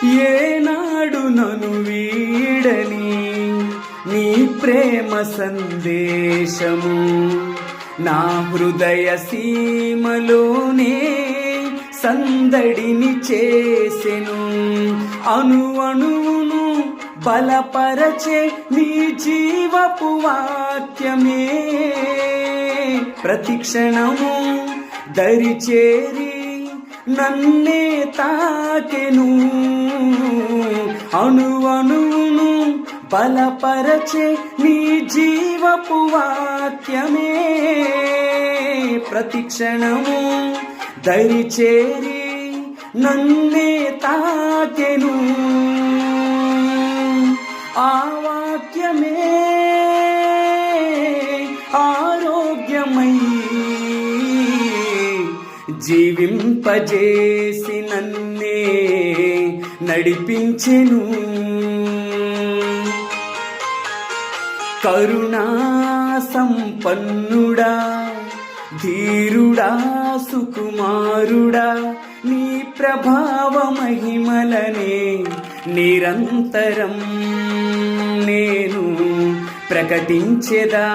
ఏనాడు నను వీడని నీ ప్రేమ సందేశము నా హృదయ సీమలోనే సందడిని చేసెను. అణువణువును బలపరచే నీ జీవపు వాక్యమే ప్రతిక్షణము దరిచేరి నన్నే తాకెను. అణువణువును బలపరచే నీ జీవపు వాక్యమే ప్రతిక్షణము దరిచేరి నన్నే తాకెను. ఆ వాక్యమే ఆరోగ్యమై జీవింపజేసి నన్నే నడిపించెను. కరుణా సంపన్నుడా ధీరుడా సుకుమారుడా నీ ప్రభావ మహిమలనే నిరంతరం నేను ప్రకటించెదా.